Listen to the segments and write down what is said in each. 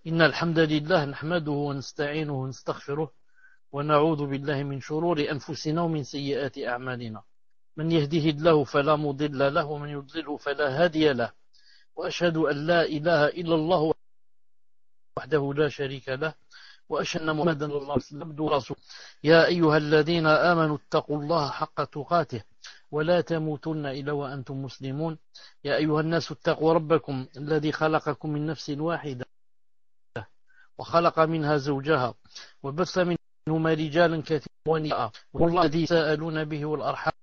إن الحمد لله نحمده ونستعينه ونستغفره ونعوذ بالله من شرور أنفسنا ومن سيئات أعمالنا من يهده الله فلا مضل له ومن يضلله فلا هادي له وأشهد أن لا إله إلا الله وحده لا شريك له وأشهد أن محمدا صلى الله عليه وسلم عبده ورسوله يا أيها الذين آمنوا اتقوا الله حق تقاته ولا تموتن إلا وأنتم مسلمون يا أيها الناس اتقوا ربكم الذي خلقكم من نفس واحدة وخلق منها زوجها وبث منهما رجالا كثيرا ونساء والله الذي سألون به والأرحام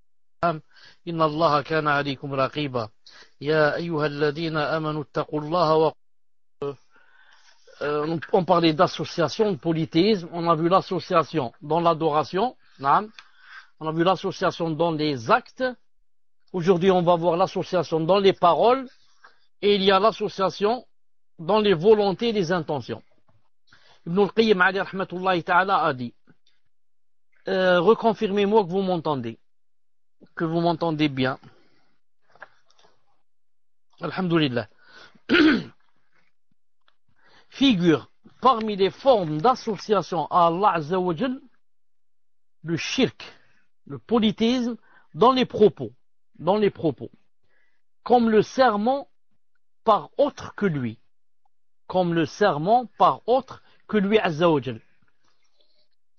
إن الله كان عليكم رقيبا يا أيها الذين آمنوا اتقوا الله on parlait d'association, de polythéisme, on a vu l'association dans l'adoration, on a vu l'association dans les actes, aujourd'hui on va voir l'association dans les paroles, et il y a l'association dans les volontés et les intentions. Ibn al-Qayyim alayhi rahmatullahi ta'ala a dit, reconfirmez-moi que vous m'entendez bien. Alhamdulillah. Figure parmi les formes d'association à Allah Azza wa Jal, le shirk, le polythéisme dans les propos, comme le serment par autre que lui, Azza wa Jal.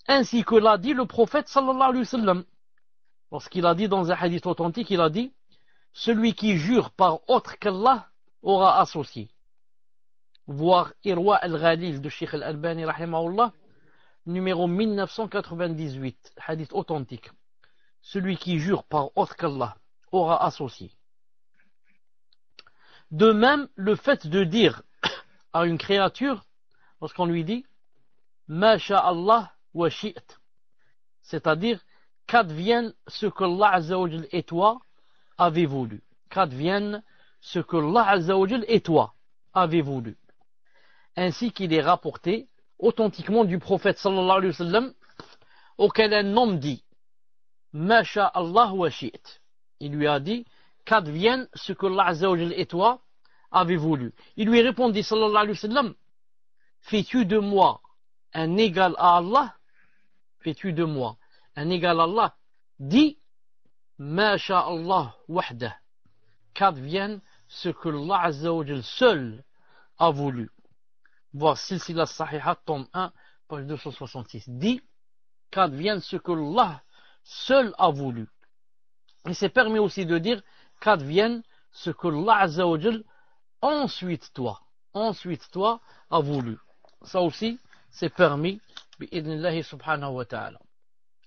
Ainsi que l'a dit le prophète sallallahu alayhi wa sallam, lorsqu'il a dit dans un hadith authentique, il a dit, celui qui jure par autre qu'Allah aura associé. Voir Irwa al-Ghalil de Sheikh al-Albani rahimahullah, numéro 1998, hadith authentique. Celui qui jure par autre qu'Allah aura associé. De même, le fait de dire à une créature, lorsqu'on lui dit Ma sha'Allah wa shi't, c'est-à-dire qu'advienne ce que Allah Azza wa Jal et toi avez voulu. Qu'advienne ce que Allah Azza wa Jal et toi avez voulu. Ainsi qu'il est rapporté authentiquement du prophète sallallahu alayhi wa sallam, auquel un homme dit Ma sha'Allah wa shi't. Il lui a dit qu'advienne ce que Allah Azza wa Jal et toi avez voulu. Il lui répondit sallallahu alayhi wa sallam, fais-tu de moi un égal à Allah? Fais-tu de moi un égal à Allah? Dis Ma sha'Allah wahdah. Qu'advienne ce que Allah Azza wa Jal seul a voulu. Voir Silsila Sahiha, tome 1, page 266. Dit qu'advienne ce que Allah seul a voulu. Et c'est permis aussi de dire qu'advienne ce que Allah Azza wa Jal ensuite toi a voulu. Ça aussi, c'est permis, bi'idnillahi subhanahu wa ta'ala.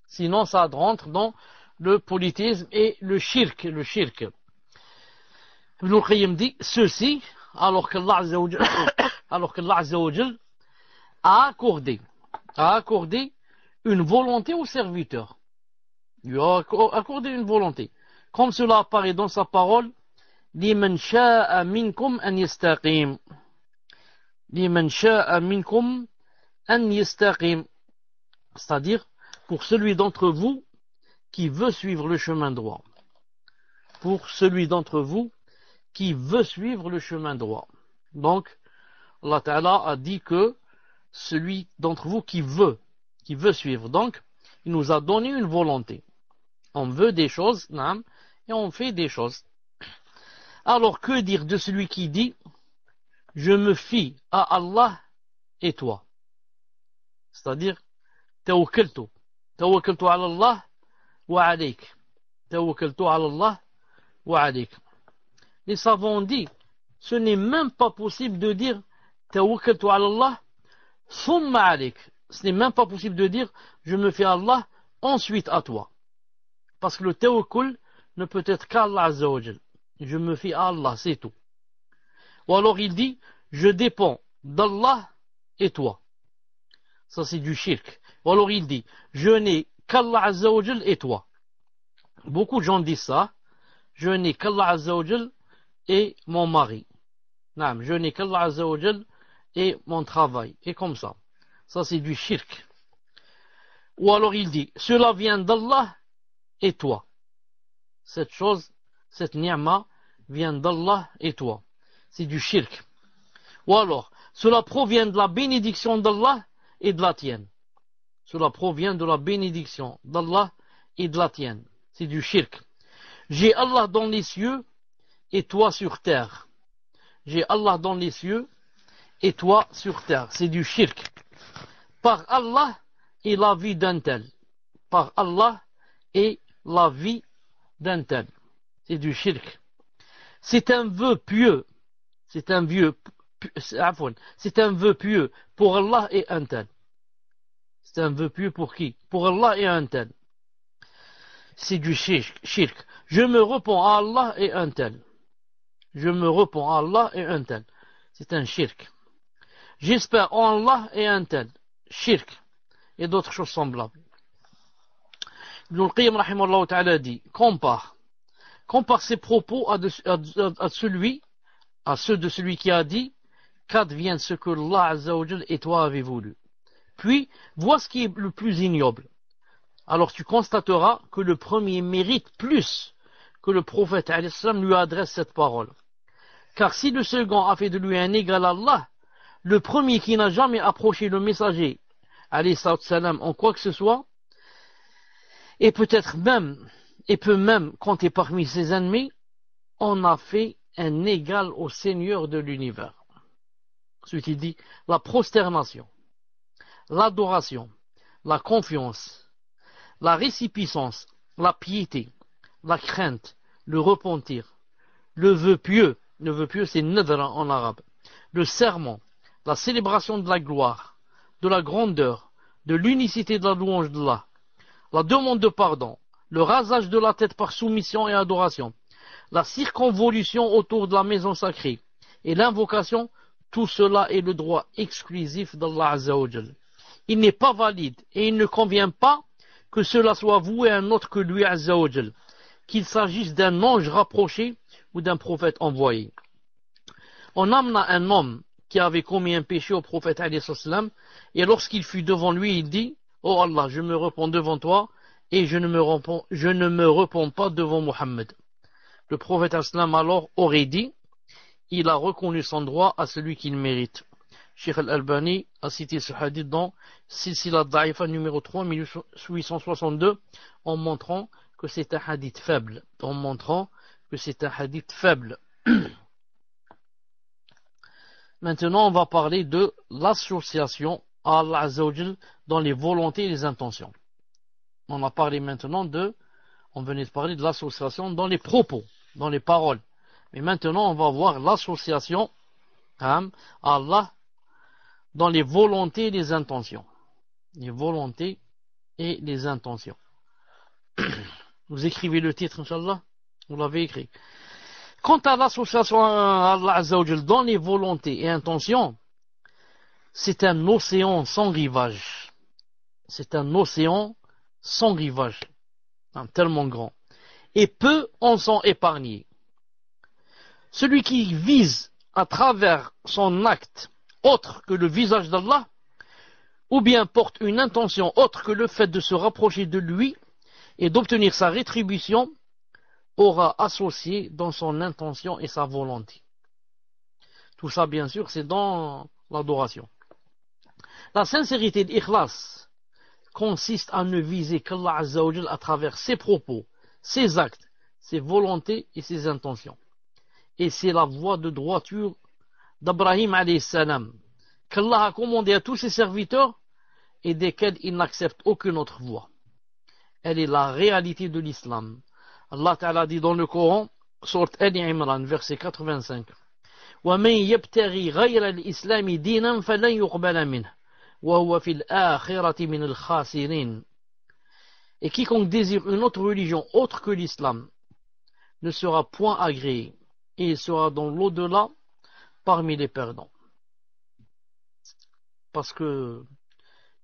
Sinon, ça rentre dans le polythéisme et le shirk. Ibn al-Qayyim dit ceci, alors qu'Allah Azza wa Jal a accordé une volonté au serviteur. Il a accordé une volonté. Comme cela apparaît dans sa parole, liman sha'a minkum an yastaqim. Liman sha'a minkum an yastaqim. C'est-à-dire, pour celui d'entre vous qui veut suivre le chemin droit. Pour celui d'entre vous qui veut suivre le chemin droit. Donc, Allah Ta'ala a dit que celui d'entre vous qui veut suivre. Donc, il nous a donné une volonté. On veut des choses, et on fait des choses. Alors, que dire de celui qui dit je me fie à Allah et toi? C'est-à-dire, tawakkaltu ala Allah wa alayk. Tawakkaltu ala Allah wa alayk. Les savants ont dit, ce n'est même pas possible de dire tawakkaltu ala Allah thumma alayk. Ce n'est même pas possible de dire je me fie à Allah ensuite à toi. Parce que le tawakkul ne peut être qu'à Allah Azza wa Jal. Je me fie à Allah, c'est tout. Ou alors il dit je dépends d'Allah et toi. Ça c'est du shirk. Ou alors il dit je n'ai qu'Allah Azza wa Jal et toi. Beaucoup de gens disent ça. Je n'ai qu'Allah Azza wa Jal et mon mari. Je n'ai qu'Allah Azza wa Jal et mon travail. Et comme ça. Ça c'est du shirk. Ou alors il dit cela vient d'Allah et toi. Cette chose, cette ni'ma vient d'Allah et toi. C'est du shirk. Ou alors Cela provient de la bénédiction d'Allah et de la tienne. Cela provient de la bénédiction d'Allah et de la tienne. C'est du shirk. J'ai Allah dans les cieux et toi sur terre. J'ai Allah dans les cieux et toi sur terre. C'est du shirk. Par Allah et la vie d'un tel. Par Allah et la vie d'un tel. C'est du shirk. C'est un vœu pieux. C'est un vœu pieux pour Allah et un tel. C'est un vœu pieux pour qui? Pour Allah et un tel. C'est du shirk. Je me réponds à Allah et un tel. Je me réponds à Allah et un tel. C'est un shirk. J'espère en Allah et un tel. Shirk. Et d'autres choses semblables. Ibn al-Qayyim rahimahullah ta'ala dit, compare ses propos à ceux de celui qui a dit, qu'advienne ce que Allah Azza wa Jal et toi avez voulu. Puis, vois ce qui est le plus ignoble. Alors tu constateras que le premier mérite plus que le prophète alayhi salam lui adresse cette parole. Car si le second a fait de lui un égal à Allah, le premier qui n'a jamais approché le messager alayhi salam en quoi que ce soit, et peut-être même, et peut même compter parmi ses ennemis, en a fait un égal au Seigneur de l'univers. Ensuite il dit, la prosternation, l'adoration, la confiance, la récipiscence, la piété, la crainte, le repentir, le vœu pieux c'est nadra en arabe, le serment, la célébration de la gloire, de la grandeur, de l'unicité de la louange d'Allah, la demande de pardon, le rasage de la tête par soumission et adoration, la circonvolution autour de la maison sacrée et l'invocation, tout cela est le droit exclusif d'Allah Azza wa Jal. Il n'est pas valide et il ne convient pas que cela soit voué à un autre que lui Azza wa Jal, qu'il s'agisse d'un ange rapproché ou d'un prophète envoyé. On amena un homme qui avait commis un péché au prophète alayhi salam, et lorsqu'il fut devant lui, il dit, oh Allah, je me repens devant toi et je ne me repens pas devant Muhammad. Le prophète salam alors aurait dit, il a reconnu son droit à celui qu'il mérite. Cheikh Al-Albani a cité ce hadith dans Silsila Da'ifa numéro 3, 1862, en montrant que c'est un hadith faible. Maintenant, on va parler de l'association à Allah Azza wa Jal dans les volontés et les intentions. On venait de parler de l'association dans les propos, dans les paroles. Mais maintenant, on va voir l'association à Allah dans les volontés et les intentions. Les volontés et les intentions. Vous écrivez le titre, Inch'Allah? Vous l'avez écrit. Quant à l'association à Allah Azza wa Jal dans les volontés et intentions, c'est un océan sans rivage. C'est un océan sans rivage. Tellement grand. Et peu en sont épargnés. Celui qui vise à travers son acte autre que le visage d'Allah, ou bien porte une intention autre que le fait de se rapprocher de lui et d'obtenir sa rétribution, aura associé dans son intention et sa volonté. Tout ça, bien sûr, c'est dans l'adoration. La sincérité d'ikhlas consiste à ne viser qu'Allah Azza wa Jal à travers ses propos, ses actes, ses volontés et ses intentions. Et c'est la voie de droiture d'Abrahim alayhi salam, qu'Allah a commandé à tous ses serviteurs et desquels il n'accepte aucune autre voie. Elle est la réalité de l'islam. Allah Ta'ala dit dans le Coran, sourate Ali Imran, verset 85, وَمَنْ يَبْتَغِي غَيْرَ الْإِسْلَامِ دِينًا فَلَنْ يُقْبَلَ مِنْهُ وَهُوَ فِي الْآخِرَةِ مِنَ الْخَاسِرِينَ. Et quiconque désire une autre religion autre que l'islam ne sera point agréé, et il sera dans l'au-delà parmi les perdants. Parce que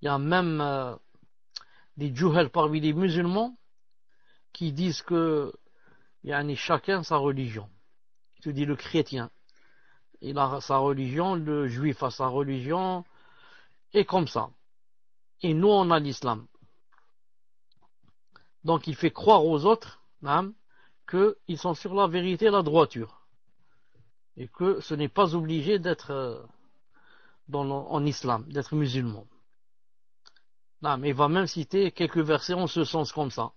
il y a même des juhal parmi les musulmans qui disent que chacun sa religion. Je dis le chrétien, il a sa religion, le juif a sa religion, et comme ça. Et nous on a l'islam. Donc il fait croire aux autres qu'ils sont sur la vérité et la droiture. Et que ce n'est pas obligé d'être en islam, d'être musulman. Non, mais il va même citer quelques versets en ce sens comme ça.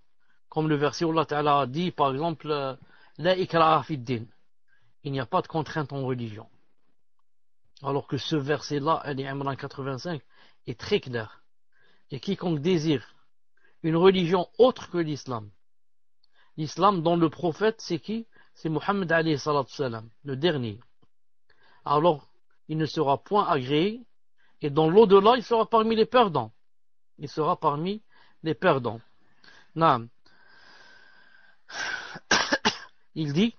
Comme le verset où Allah Ta'ala a dit, par exemple, La ikraha fid din. Il n'y a pas de contrainte en religion. Alors que ce verset-là, Ali Imran 85, est très clair. Et quiconque désire une religion autre que l'islam, l'islam dont le prophète, c'est qui? C'est Muhammad alayhi salatu salam, le dernier. Alors, il ne sera point agréé, et dans l'au-delà, il sera parmi les perdants. Il sera parmi les perdants. Naam. Il dit,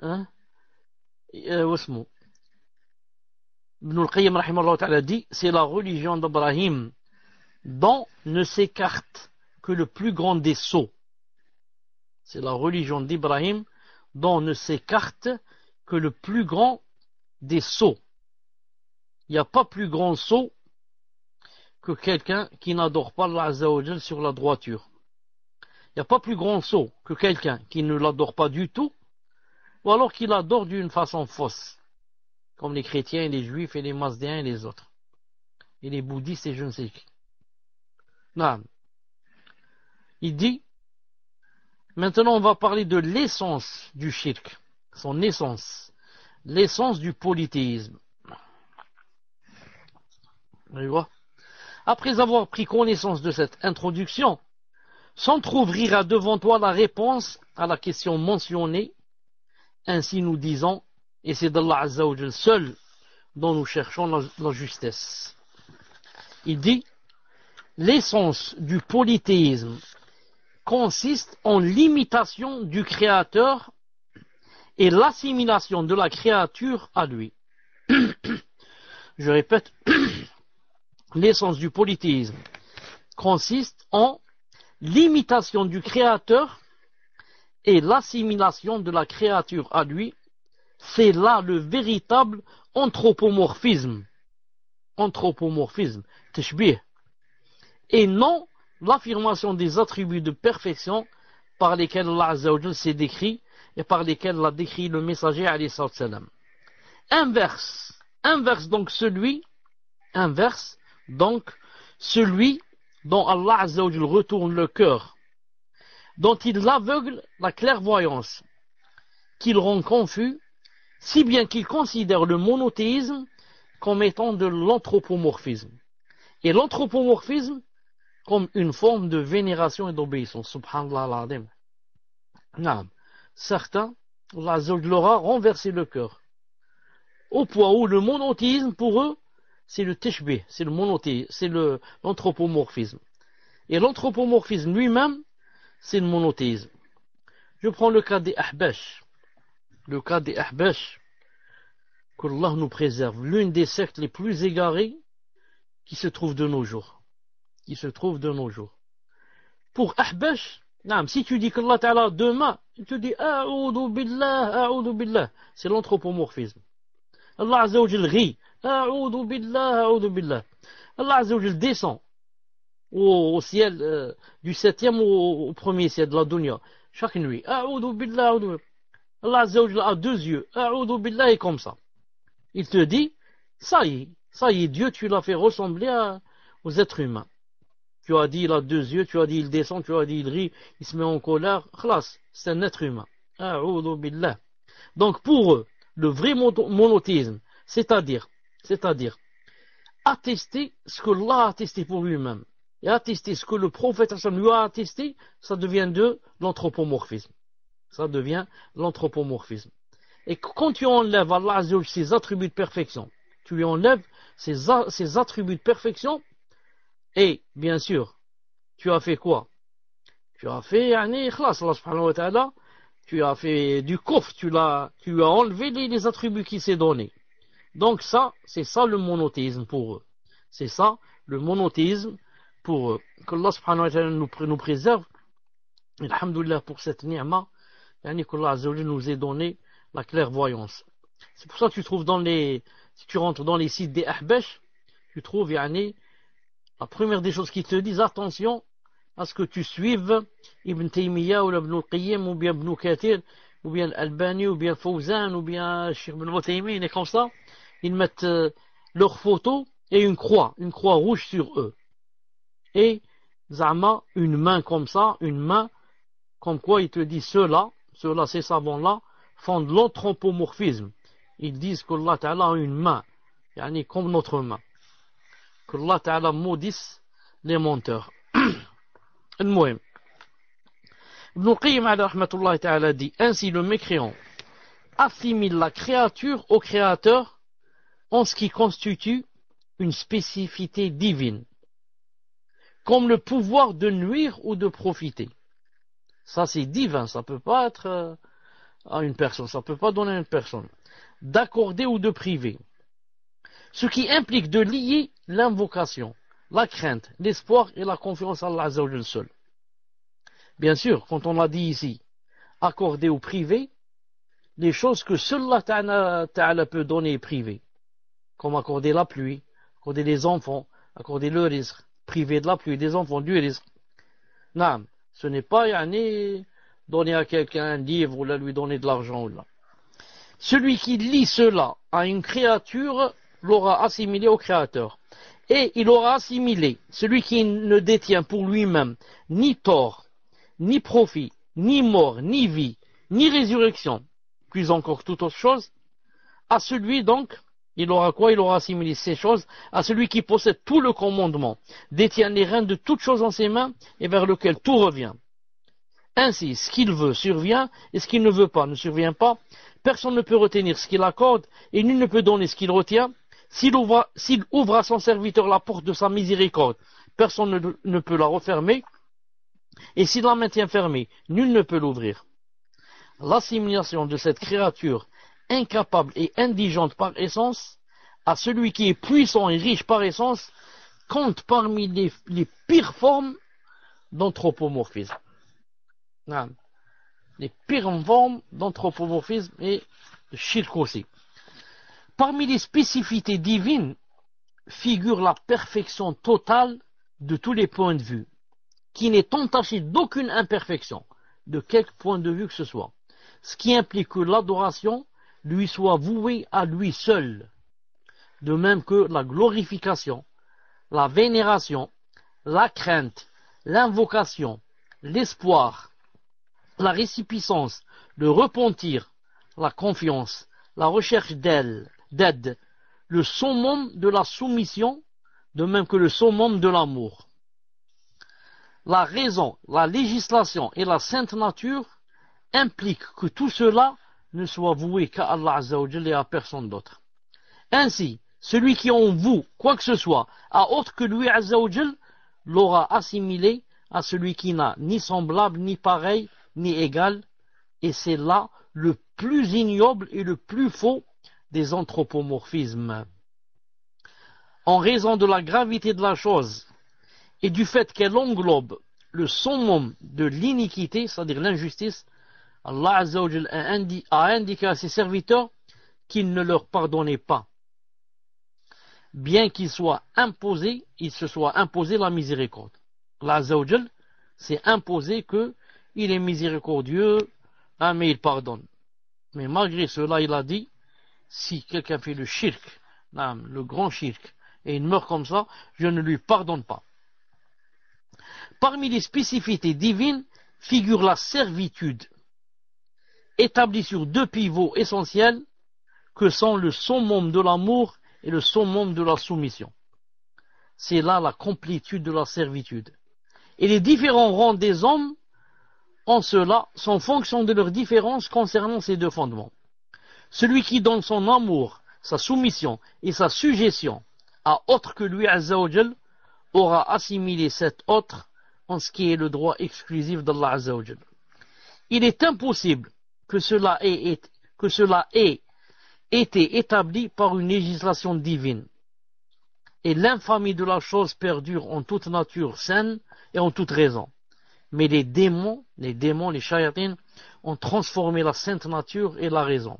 hein, Ibn al-Qayyim rahimahullah ta'ala dit, c'est la religion d'Abrahim dont ne s'écarte que le plus grand des sots. C'est la religion d'Ibrahim dont ne s'écarte que le plus grand des sots. Il n'y a pas plus grand sot que quelqu'un qui n'adore pas Allah Azza wa Jal sur la droiture. Il n'y a pas plus grand sot que quelqu'un qui ne l'adore pas du tout, ou alors qu'il l'adore d'une façon fausse, comme les chrétiens, et les juifs, et les mazdéens, et les autres, et les bouddhistes, et je ne sais qui. Non. Il dit, maintenant on va parler de l'essence du shirk, son essence, l'essence du polythéisme. Après avoir pris connaissance de cette introduction, s'entr'ouvrira devant toi la réponse à la question mentionnée. Ainsi nous disons, et c'est d'Allah Azza wa Jal seul dont nous cherchons la justesse. Il dit, l'essence du polythéisme consiste en l'imitation du Créateur et l'assimilation de la créature à lui. Je répète, l'essence du polythéisme consiste en l'imitation du Créateur et l'assimilation de la créature à lui. C'est là le véritable anthropomorphisme, tashbih, et non l'affirmation des attributs de perfection par lesquels Allah Azza wa Jal s'est décrit et par lesquels l'a décrit le messager alayhi salam. Inverse donc celui dont Allah Azza wa Jal retourne le cœur, dont il aveugle la clairvoyance, qu'il rend confus, si bien qu'il considère le monothéisme comme étant de l'anthropomorphisme. Et l'anthropomorphisme comme une forme de vénération et d'obéissance. Subhanallah al-Azim. Certains, Allah Azza wa Jal leur a renversé le cœur, au point où le monothéisme, pour eux, c'est le tashbih, c'est le monothéisme, c'est l'anthropomorphisme. Et l'anthropomorphisme lui-même, c'est le monothéisme. Je prends le cas des Ahbash. Le cas des Ahbash, qu'Allah nous préserve, l'une des sectes les plus égarées qui se trouve de nos jours. Pour Ahbash, si tu dis qu'Allah Ta'ala a deux mains, il te dit A'udhu billah, c'est l'anthropomorphisme. Allah Azza wa Jal rit, A'udhu billah. Allah Azza wa Jal descend au ciel du 7e au premier ciel de la dunya, chaque nuit. A'udhu billah. Allah Azza wa Jal a deux yeux, A'udhu billah, et comme ça. Il te dit, ça y est, Dieu, tu l'as fait ressembler aux êtres humains. Tu as dit, il a deux yeux, tu as dit, il descend, tu as dit, il rit, il se met en colère. Khlas, c'est un être humain. A'udhu billah. Donc pour eux, le vrai monothéisme, c'est-à-dire attester ce que Allah a attesté pour lui-même et attester ce que le prophète lui a attesté, ça devient de l'anthropomorphisme. Et quand tu enlèves Allah Azza wa Jal ses attributs de perfection, tu lui enlèves ses attributs de perfection, et bien sûr, tu as fait quoi? Tu as fait ikhlas, Allah subhanahu wa ta'ala, tu as fait du kufr, tu as enlevé les attributs qu'il s'est donnés. Donc ça, c'est ça le monothéisme pour eux. Que Allah subhanahu wa ta'ala nous préserve. Alhamdulillah pour cette ni'ma, qu'Allah Azza wa Jal nous ait donné la clairvoyance. C'est pour ça que tu trouves si tu rentres dans les sites des Ahbash, tu trouves la première des choses qu'ils te disent, attention à ce que tu suives Ibn Taymiyyah ou Ibn al-Qayyim ou bien Ibn Kathir, ou bien Albani, ou bien Fawzan, ou bien Cheikh Ben Moutaymin, et comme ça, ils mettent leurs photos et une croix rouge sur eux. Et Zama, une main comme ça, une main, comme quoi il te dit ceux-là, ces savants-là, font de l'anthropomorphisme. Ils disent qu'Allah Ta'ala a une main, yani comme notre main. Qu'Allah Ta'ala maudisse les menteurs. المهم Ibn Qayyim rahmatullahi ta'ala dit ainsi le mécréant assimile la créature au créateur en ce qui constitue une spécificité divine, comme le pouvoir de nuire ou de profiter. Ça c'est divin, ça peut pas être à une personne, ça peut pas donner à une personne. D'accorder ou de priver. Ce qui implique de lier l'invocation, la crainte, l'espoir et la confiance à Allah Azza wa Jal seul. Bien sûr, quand on l'a dit ici, accorder ou priver, les choses que seul Allah Ta'ala peut donner et priver, comme accorder la pluie, accorder les enfants, accorder le risque, priver de la pluie, des enfants, du risque. Non, ce n'est pas donner à quelqu'un un livre ou lui donner de l'argent. Celui qui lie cela à une créature l'aura assimilé au Créateur. Et il aura assimilé celui qui ne détient pour lui-même ni tort, ni profit, ni mort, ni vie, ni résurrection, puis encore toute autre chose, à celui donc, il aura quoi? Il aura assimilé ces choses à celui qui possède tout le commandement, détient les rênes de toutes choses en ses mains et vers lequel tout revient. Ainsi, ce qu'il veut survient et ce qu'il ne veut pas ne survient pas. Personne ne peut retenir ce qu'il accorde et nul ne peut donner ce qu'il retient. S'il ouvre à son serviteur la porte de sa miséricorde, personne ne peut la refermer. Et s'il la maintient fermée, nul ne peut l'ouvrir. L'assimilation de cette créature incapable et indigente par essence à celui qui est puissant et riche par essence compte parmi les pires formes d'anthropomorphisme. Les pires formes d'anthropomorphisme et de shirk aussi. Parmi les spécificités divines figure la perfection totale de tous les points de vue, qui n'est entachée d'aucune imperfection, de quelque point de vue que ce soit, ce qui implique que l'adoration lui soit vouée à lui seul, de même que la glorification, la vénération, la crainte, l'invocation, l'espoir, la récipiscence, le repentir, la confiance, la recherche d'aide, le summum de la soumission, de même que le summum de l'amour. La raison, la législation et la sainte nature impliquent que tout cela ne soit voué qu'à Allah Azza wa Jalla et à personne d'autre. Ainsi, celui qui en voue quoi que ce soit à autre que lui Azza wa Jalla l'aura assimilé à celui qui n'a ni semblable, ni pareil, ni égal, et c'est là le plus ignoble et le plus faux des anthropomorphismes. En raison de la gravité de la chose et du fait qu'elle englobe le summum de l'iniquité, c'est-à-dire l'injustice, Allah Azza wa Jalla a indiqué à ses serviteurs qu'il ne leur pardonnait pas, bien qu'il soit imposé, il se soit imposé la miséricorde. Allah Azza wa Jalla s'est imposé qu'il est miséricordieux, mais il pardonne. Mais malgré cela, il a dit, si quelqu'un fait le shirk, le grand shirk, et il meurt comme ça, je ne lui pardonne pas. Parmi les spécificités divines figure la servitude, établie sur deux pivots essentiels que sont le summum de l'amour et le summum de la soumission. C'est là la complétude de la servitude. Et les différents rangs des hommes en cela sont fonction de leurs différences concernant ces deux fondements. Celui qui donne son amour, sa soumission et sa sujétion à autre que lui Azza wa Jal aura assimilé cet autre en ce qui est le droit exclusif d'Allah Azza wa Jal. Il est impossible que cela ait été établi par une législation divine. Et l'infamie de la chose perdure en toute nature saine et en toute raison. Mais les démons, les shayatines, ont transformé la sainte nature et la raison.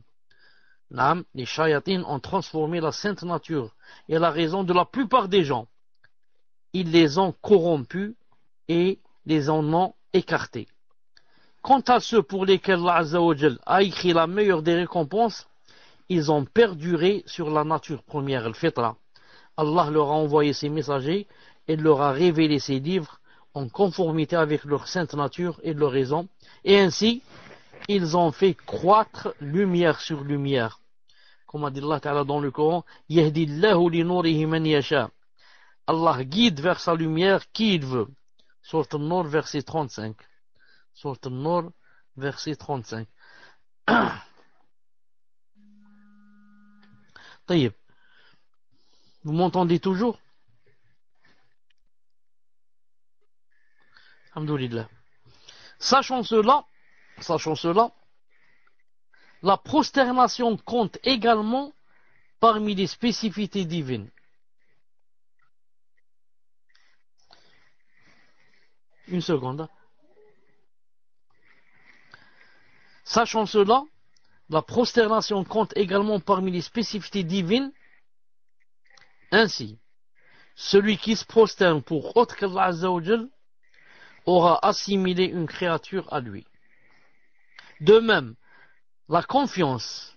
Les shayatines ont transformé la sainte nature et la raison de la plupart des gens. Ils les ont corrompus et les en ont écartés. Quant à ceux pour lesquels Allah Azza wa Jal a écrit la meilleure des récompenses, ils ont perduré sur la nature première, le fitra. Allah leur a envoyé ses messagers et leur a révélé ses livres en conformité avec leur sainte nature et leur raison. Et ainsi, ils ont fait croître lumière sur lumière. Comme a dit Allah Ta'ala dans le Coran, Yahdillahu li nourihi man yasha. Allah guide vers sa lumière qui il veut. Sourate An-Nur, verset 35. Sourate An-Nur, verset 35. Taïb. Vous m'entendez toujours? Alhamdoulilah. Sachant cela, la prosternation compte également parmi les spécificités divines. Une seconde. Sachant cela, la prosternation compte également parmi les spécificités divines. Ainsi, celui qui se prosterne pour autre qu'Allah Azza wa Jal aura assimilé une créature à lui. De même, la confiance.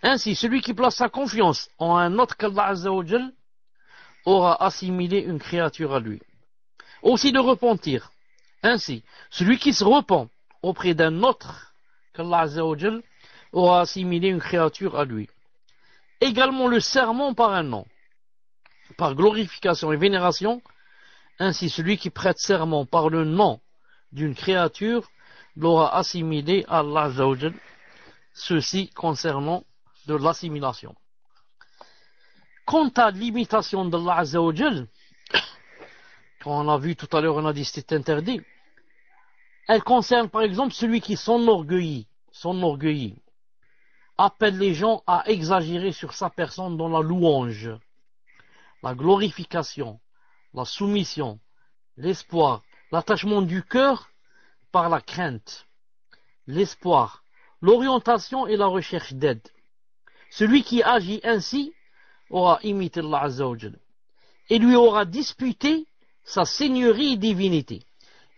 Ainsi, celui qui place sa confiance en un autre qu'Allah Azza wa Jal aura assimilé une créature à lui. Aussi le repentir. Ainsi, celui qui se repent auprès d'un autre qu'Allah Azza wa Jal aura assimilé une créature à lui. Également le serment par un nom, par glorification et vénération. Ainsi, celui qui prête serment par le nom d'une créature l'aura assimilé à Allah Azza wa Jal. Ceci concernant de l'assimilation. Quant à l'imitation d'Allah Azza wa Jal, quand on a vu tout à l'heure, on a dit que c'est interdit. Elle concerne par exemple celui qui s'enorgueillit, appelle les gens à exagérer sur sa personne dans la louange, la glorification, la soumission, l'espoir, l'attachement du cœur par la crainte, l'espoir, l'orientation et la recherche d'aide. Celui qui agit ainsi aura imité Allah Azza wa Jal et lui aura disputé sa seigneurie et divinité.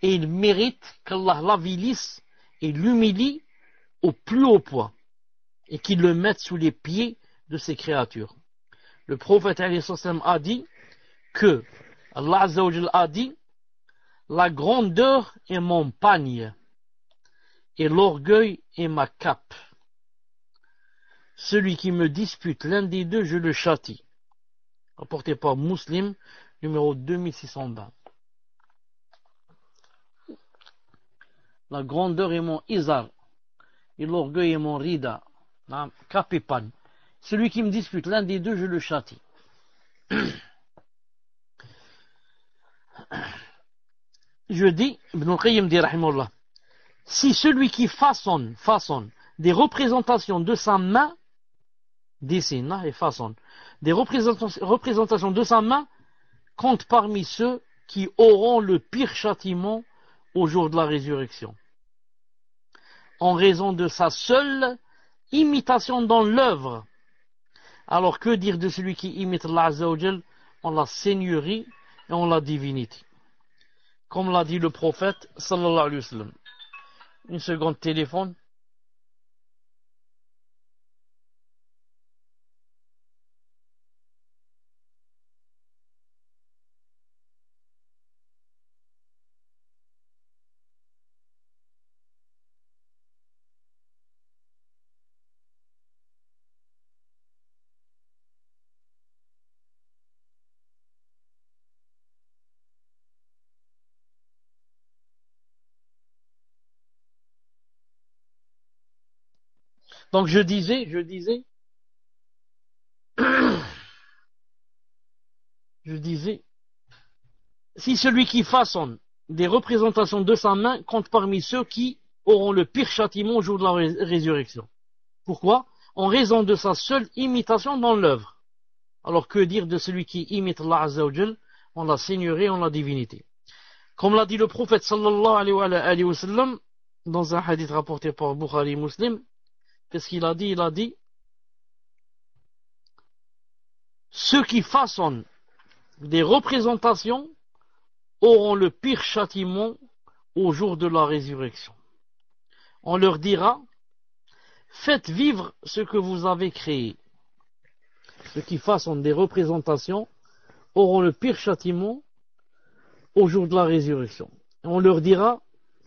Et il mérite qu'Allah l'avilisse et l'humilie au plus haut point et qu'il le mette sous les pieds de ses créatures. Le prophète a dit que Allah Azza wa Jal a dit: la grandeur est mon pagne et l'orgueil est ma cape. Celui qui me dispute l'un des deux, je le châtie. Rapporté par Muslim, numéro 2620. La grandeur est mon izar et l'orgueil est mon rida. Cap et pagne. Celui qui me dispute l'un des deux, je le châtie. Je dis, Ibn al-Qayyim dit rahimahullah, si celui qui façonne des représentations de sa main, dessine et façonne des représentations de sa main, compte parmi ceux qui auront le pire châtiment au jour de la résurrection, en raison de sa seule imitation dans l'œuvre. Alors que dire de celui qui imite Allah Azza wa Jal en la seigneurie et en la divinité, comme l'a dit le prophète sallallahu alayhi wa sallam. Une seconde, téléphone. Donc je disais, si celui qui façonne des représentations de sa main compte parmi ceux qui auront le pire châtiment au jour de la résurrection. Pourquoi? En raison de sa seule imitation dans l'œuvre. Alors que dire de celui qui imite Allah Azza wa Jal en la seigneurie et en la divinité? Comme l'a dit le prophète sallallahu alayhi wa sallam dans un hadith rapporté par Bukhari Muslim, qu'est-ce qu'il a dit? Il a dit: ceux qui façonnent des représentations auront le pire châtiment au jour de la résurrection. On leur dira, faites vivre ce que vous avez créé. Ceux qui façonnent des représentations auront le pire châtiment au jour de la résurrection. On leur dira,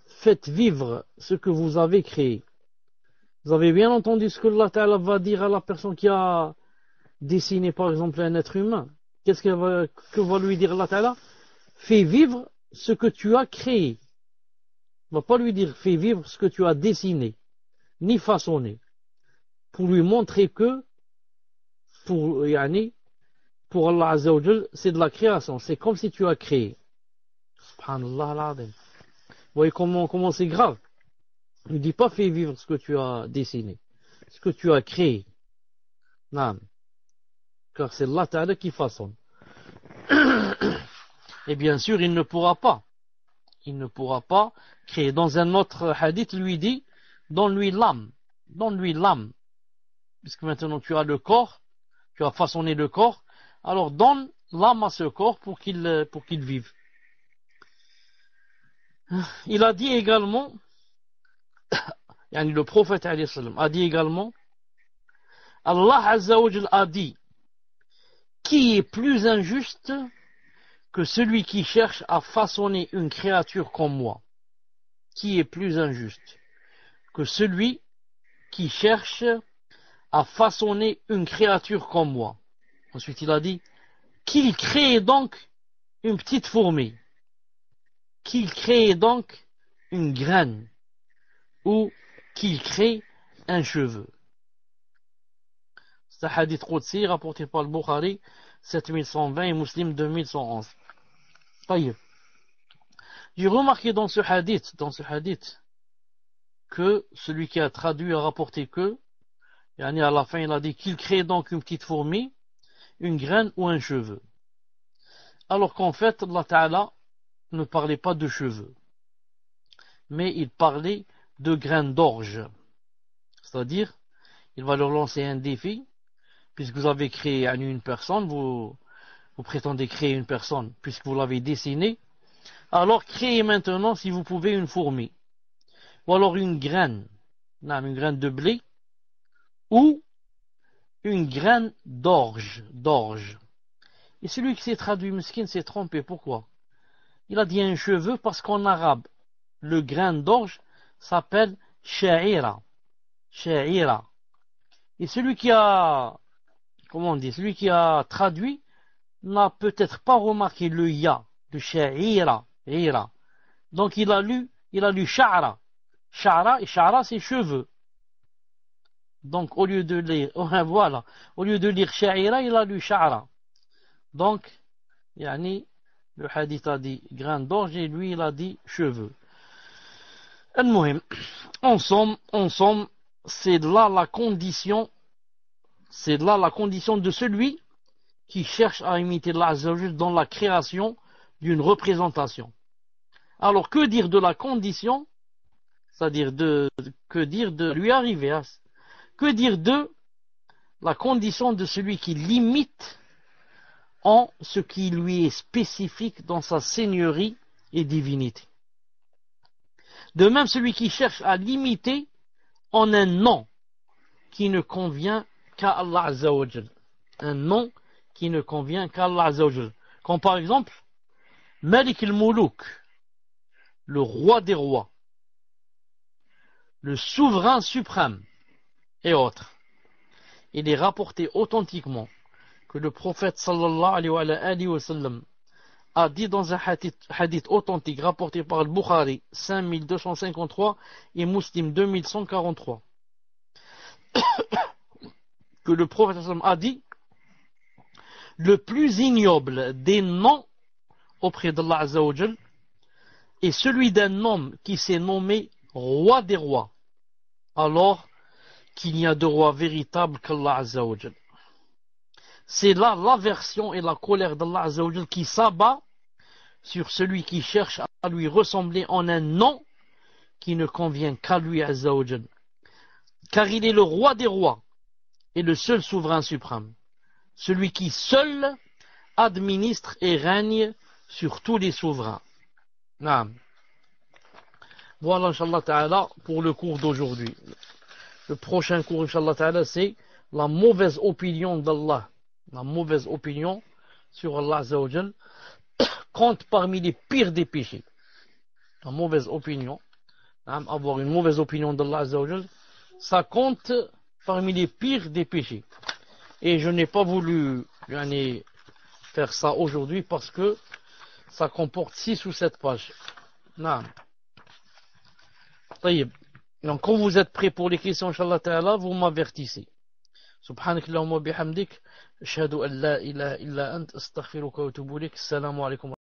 faites vivre ce que vous avez créé. Vous avez bien entendu ce que Allah Ta'ala va dire à la personne qui a dessiné par exemple un être humain. Que va lui dire Allah Ta'ala? Fais vivre ce que tu as créé. Il ne va pas lui dire fais vivre ce que tu as dessiné, ni façonné, pour lui montrer que pour Allah Azza wa Jal, c'est de la création, c'est comme si tu as créé. Subhanallah al-Azim. Vous voyez comment c'est grave. Ne dis pas fais vivre ce que tu as dessiné, ce que tu as créé. Non. Car c'est Allah Ta'ala qui façonne. Et bien sûr, il ne pourra pas créer. Dans un autre hadith, lui dit, donne-lui l'âme, puisque maintenant tu as le corps, tu as façonné le corps, alors donne l'âme à ce corps pour qu'il vive. Il a dit également, le prophète a dit également, Allah Azza wa Jal a dit, qui est plus injuste que celui qui cherche à façonner une créature comme moi? Qui est plus injuste que celui qui cherche à façonner une créature comme moi? Ensuite il a dit, qu'il crée donc une petite fourmi, qu'il crée donc une graine, ou qu'il crée un cheveu. C'est un hadith Qudsi rapporté par le Bukhari 7120 et Muslim 2111. J'ai remarqué dans ce hadith que celui qui a traduit a rapporté que, à la fin il a dit qu'il crée donc une petite fourmi, une graine ou un cheveu. Alors qu'en fait, Allah Ta'ala ne parlait pas de cheveux, mais il parlait de graines d'orge. C'est-à-dire, il va leur lancer un défi, puisque vous avez créé une personne, vous prétendez créer une personne, puisque vous l'avez dessinée, alors créez maintenant, si vous pouvez, une fourmi, ou alors une graine de blé, ou une graine d'orge. Et celui qui s'est traduit mesquin s'est trompé. Pourquoi? Il a dit un cheveu parce qu'en arabe, le grain d'orge s'appelle sha'ira. Et celui qui a traduit n'a peut-être pas remarqué le ya de sha'ira. Donc il a lu sha'ra. Sha'ra et sha'ra c'est cheveux. Donc au lieu de lire sha'ira, il a lu sha'ra. Donc, le hadith a dit grain d'orge et lui il a dit cheveux. En somme, c'est là la condition de celui qui cherche à imiter Allah Azza wa Jal dans la création d'une représentation. Alors que dire de la condition, c'est-à-dire que dire de lui arriver, que dire de la condition de celui qui l'imite en ce qui lui est spécifique dans sa seigneurie et divinité. De même, celui qui cherche à l'imiter en un nom qui ne convient qu'à Allah Azza wa Jal. Un nom qui ne convient qu'à Allah Azza wa Jal. Comme par exemple, Malik al-Moulouk, le roi des rois, le souverain suprême, et autres. Il est rapporté authentiquement que le prophète sallallahu alayhi wa sallam a dit dans un hadith authentique rapporté par le Bukhari 5253 et Muslim 2143 que le prophète sallallahu a dit le plus ignoble des noms auprès d'Allah Azza wa Jal est celui d'un homme qui s'est nommé roi des rois, alors qu'il n'y a de roi véritable qu'Allah Azza wa Jal. C'est là l'aversion et la colère d'Allah Azza wa Jal qui s'abat sur celui qui cherche à lui ressembler en un nom qui ne convient qu'à lui Azza wa Jal. Car il est le roi des rois et le seul souverain suprême, celui qui seul administre et règne sur tous les souverains. Naam. Voilà, Inch'Allah Ta'ala, pour le cours d'aujourd'hui. Le prochain cours, Inch'Allah Ta'ala, c'est la mauvaise opinion d'Allah. La mauvaise opinion sur Allah Azza wa Jal compte parmi les pires des péchés. La mauvaise opinion, avoir une mauvaise opinion d'Allah Azza wa Jal, ça compte parmi les pires des péchés. Et je n'ai pas voulu faire ça aujourd'hui parce que ça comporte 6 ou 7 pages. Non. Donc quand vous êtes prêts pour les questions, Inch'Allah Ta'ala, vous m'avertissez. سبحانك اللهم وبحمدك أشهد أن لا إله إلا أنت أستغفرك وأتوب إليك السلام عليكم